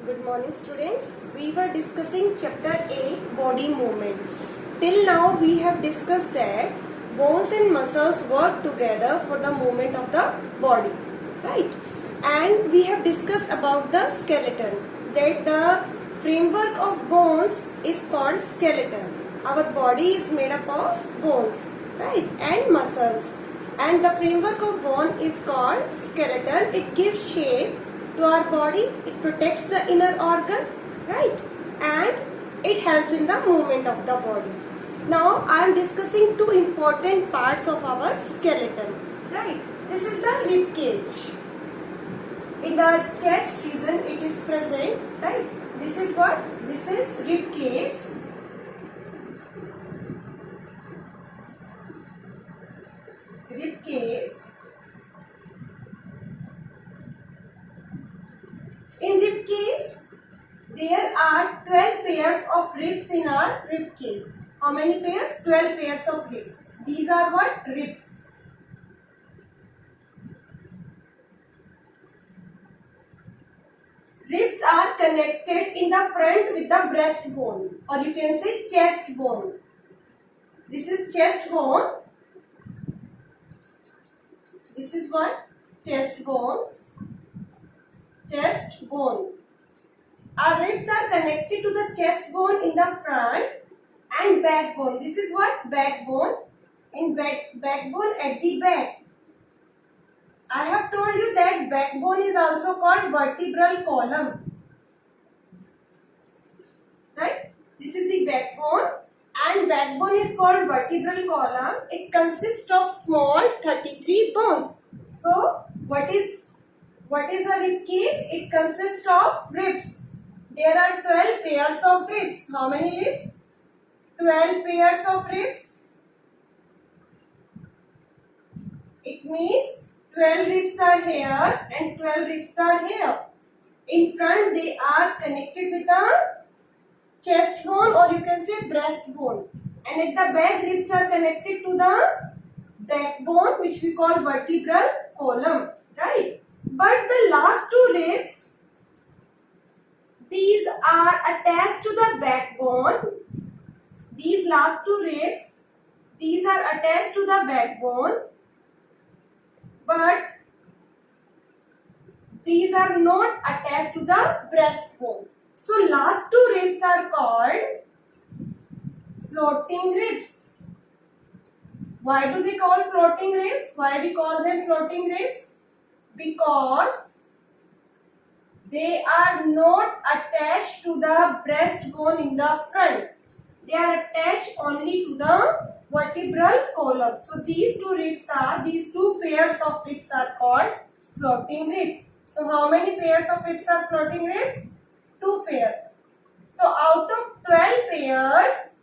Good morning, students. We were discussing chapter 8, body movement. Till now we have discussed that bones and muscles work together for the movement of the body, right? And we have discussed about the skeleton, that the framework of bones is called skeleton. Our body is made up of bones, right? And muscles. And the framework of bone is called skeleton. It gives shape to our body, it protects the inner organ, right? And it helps in the movement of the body. Now I am discussing two important parts of our skeleton, right? This is the rib cage. In the chest region it is present, right? This is what? This is rib cage. Rib cage. In rib cage, there are 12 pairs of ribs in our rib cage. How many pairs? 12 pairs of ribs. These are what? Ribs. Ribs are connected in the front with the breastbone, or you can say chest bone. This is chest bone. This is what? Chest bones. Chest bone. Our ribs are connected to the chest bone in the front and backbone. This is what? Backbone. In backbone at the back. I have told you that backbone is also called vertebral column. Right? This is the backbone and backbone is called vertebral column. It consists of small 33 bones. So, what is a rib cage? It consists of ribs. There are 12 pairs of ribs. How many ribs? 12 pairs of ribs. It means 12 ribs are here and 12 ribs are here. In front they are connected with a chest bone, or you can say breastbone. And at the back ribs are connected to the backbone, which we call vertebral column. Right? But the last two ribs, these are attached to the backbone. These last two ribs, these are attached to the backbone, but these are not attached to the breastbone. So last two ribs are called floating ribs. Why do they call floating ribs? Why we call them floating ribs? Because they are not attached to the breastbone in the front. They are attached only to the vertebral column. So these two pairs of ribs are called floating ribs. So how many pairs of ribs are floating ribs? 2 pairs. So out of 12 pairs,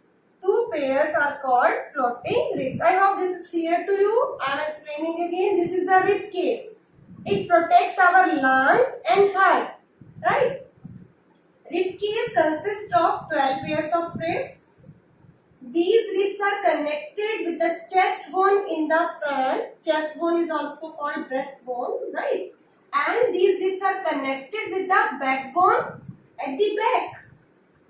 2 pairs are called floating ribs. I hope this is clear to you. I am explaining again. This is the rib cage. It protects our lungs and heart. Right? Rib cage consists of 12 pairs of ribs. These ribs are connected with the chest bone in the front. Chest bone is also called breastbone, right? And these ribs are connected with the backbone at the back.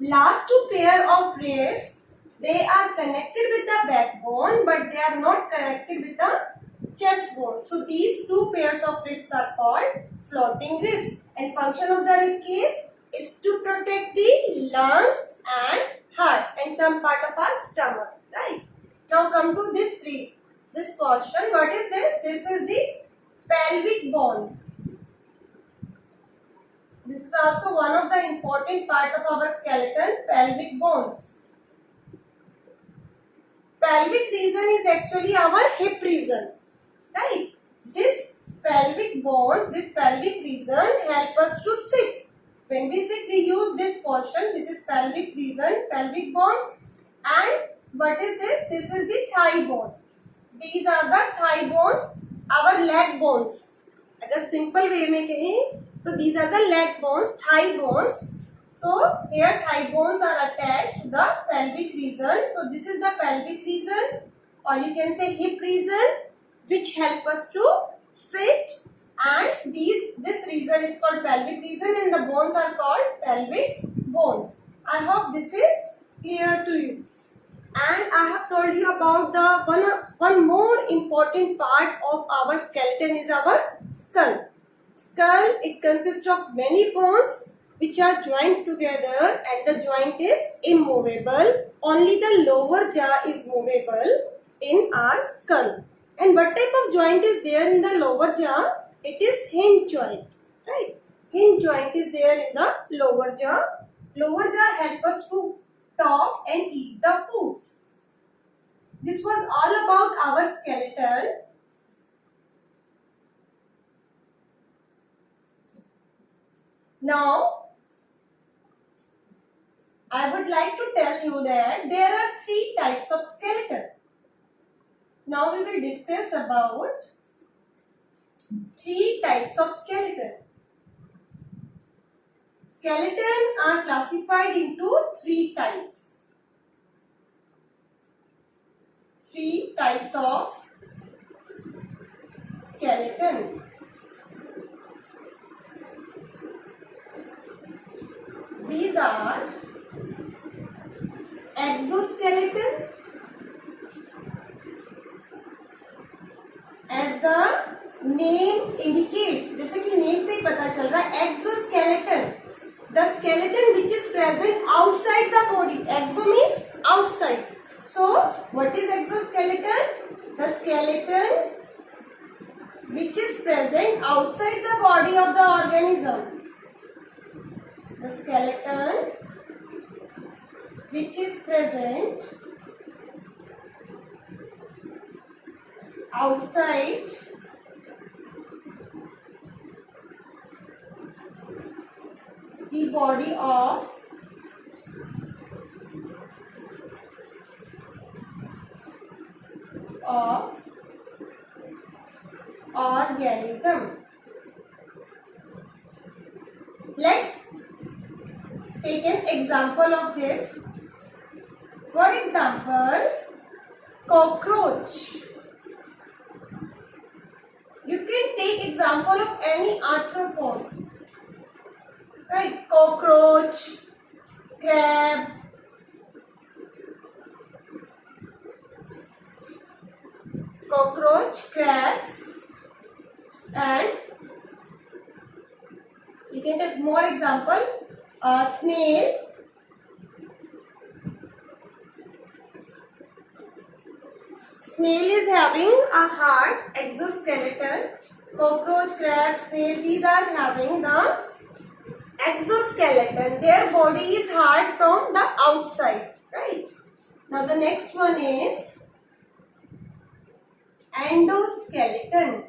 Last two pair of ribs, they are connected with the backbone, but they are not connected with the chest bone. So these 2 pairs of ribs are called floating ribs. And function of the rib cage is to protect the lungs and heart and some part of our stomach, right? Now come to this portion. What is this? This is the pelvic bones. This is also one of the important part of our skeleton, pelvic bones. Pelvic region is actually our hip region, right? This pelvic bones, this pelvic region help us to sit. When we sit, we use this portion. This is pelvic region, pelvic bones. And what is this? This is the thigh bone. These are the thigh bones, our leg bones. अगर simple way में कहें तो these are the leg bones, thigh bones. So here thigh bones are attached to the pelvic region. So this is the pelvic region, or you can say hip region, which help us to sit and this region is called pelvic region and the bones are called pelvic bones. I hope this is clear to you. And I have told you about the one more important part of our skeleton is our skull. Skull, it consists of many bones which are joined together and the joint is immovable. Only the lower jaw is movable in our skull. And what type of joint is there in the lower jaw? It is hinge joint, right? Hinge joint is there in the lower jaw. Lower jaw help us to talk and eat the food. This was all about our skeleton. Now, I would like to tell you that there are 3 types of skeleton. Now we will discuss about 3 types of skeleton. Skeleton are classified into 3 types. 3 types of skeleton. These are exoskeleton, as the name indicates, जैसे कि name से ही पता चल रहा है, exoskeleton, the skeleton which is present outside the body. Exo means outside. So, what is exoskeleton? The skeleton which is present outside the body of the organism. The skeleton which is present outside the body of organism. Let's take an example of this. For example, cockroach. You can take example of any arthropod. Right? Cockroach, crab, crabs, and you can take more example, snail, is having a hard exoskeleton. Cockroach, crab, snail, these are having the exoskeleton. Their body is hard from the outside, right? Now the next one is endoskeleton.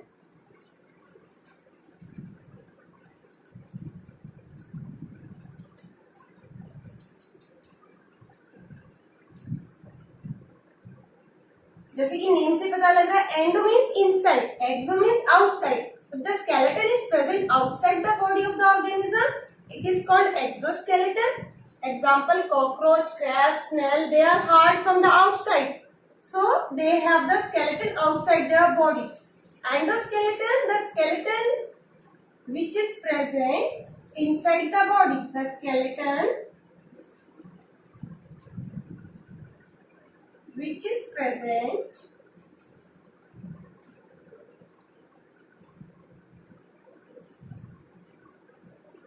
जैसे कि name से पता लग रहा है, endo means inside, exo means outside. If the skeleton is present outside the body of the organism, it is called exoskeleton. Example, cockroach, crab, snail, they are hard from the outside. So, they have the skeleton outside their body. Endoskeleton, the skeleton which is present inside the body. The skeleton which is present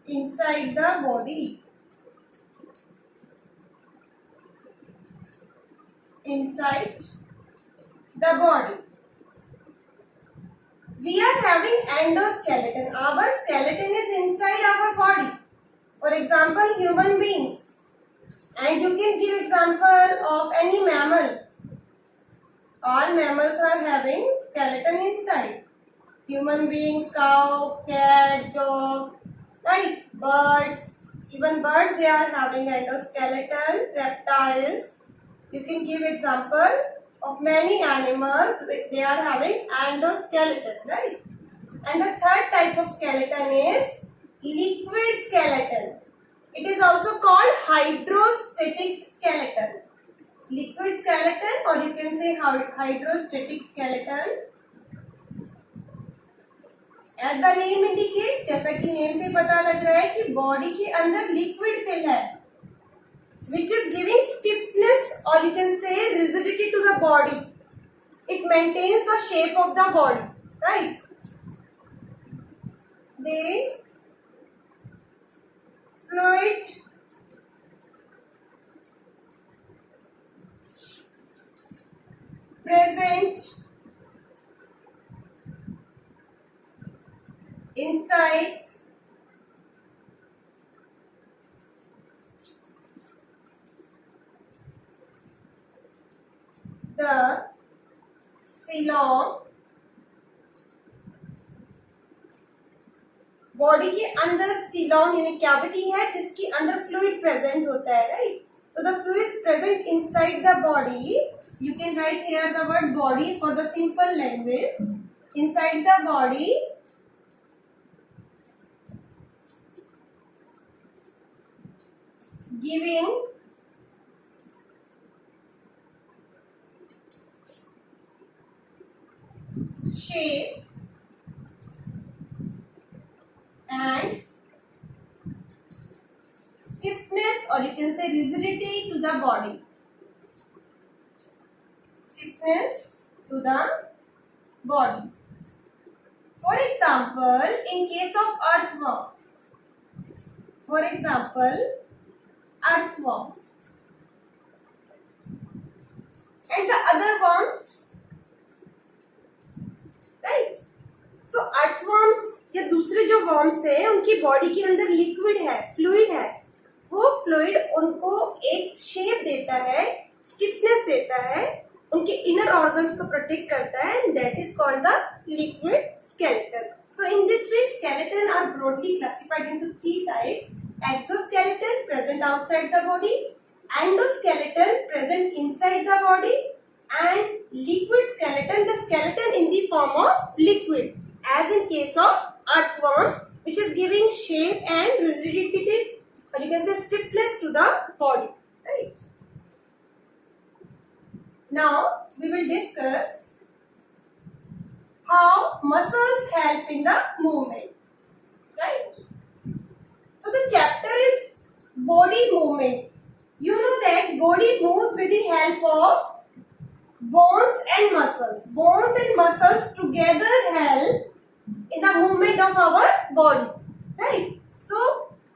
inside the body. Inside the body. We are having endoskeleton. Our skeleton is inside our body. For example, human beings. And you can give example of any mammal. All mammals are having skeleton inside. Human beings, cow, cat, dog, right? Birds. Even birds, they are having endoskeleton. Reptiles. You can give example of many animals. They are having endoskeleton, right? And the third type of skeleton is liquid skeleton. It is also called hydrostatic skeleton. Liquid skeleton, or you can say hydrostatic skeleton. As the name indicate, जैसा कि name से पता लग रहा है कि body के अंदर लिक्विड फिल है, which is giving stiffness or you can say rigidity to the body. It maintains the shape of the body, right? The fluid present inside the coelom, body के अंदर सीलोम यानी cavity है जिसके अंदर fluid present होता है, right? तो the fluid present inside the body, you can write here the word body for the simple language. Inside the body giving shape and stiffness or you can say rigidity to the body. Stiffness to the body. For example, in case of earthworm, for example, earthworm and the other worms, right? So earthworms या दूसरे जो worms है उनकी body के अंदर liquid है, fluid है. वो फ्लूइड उनको एक शेप देता है, स्टिफनेस देता है, उनके इनर ऑर्गन्स को प्रोटेक्ट करता है, and that is called the liquid skeleton. So in this way skeleton are broadly classified into 3 types. Exoskeleton present outside the body, endoskeleton present inside the body, and liquid skeleton, the skeleton in the form of liquid, as in case of earthworms, which is giving shape and rigidity or you can say stiffness to the body, right? Now we will discuss how muscles help in the movement, right? So the chapter is body movement. You know that body moves with the help of bones and muscles. Bones and muscles together help in the movement of our body, right? So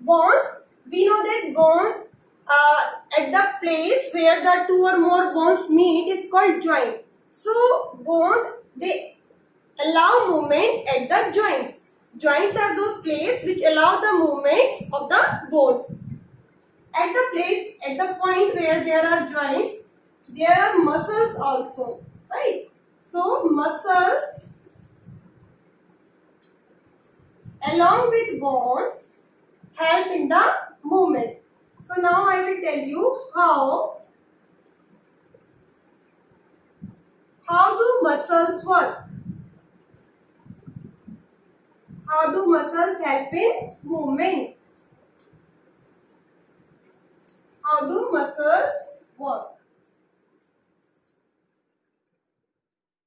bones, we know that bones at the place where the 2 or more bones meet is called joint. So bones, they allow movement at the joints. Joints are those places which allow the movements of the bones. At the place, at the point where there are joints, there are muscles also, right? So muscles along with bones help in the movement. So now I will tell you how do muscles work? How do muscles help in movement? How do muscles work?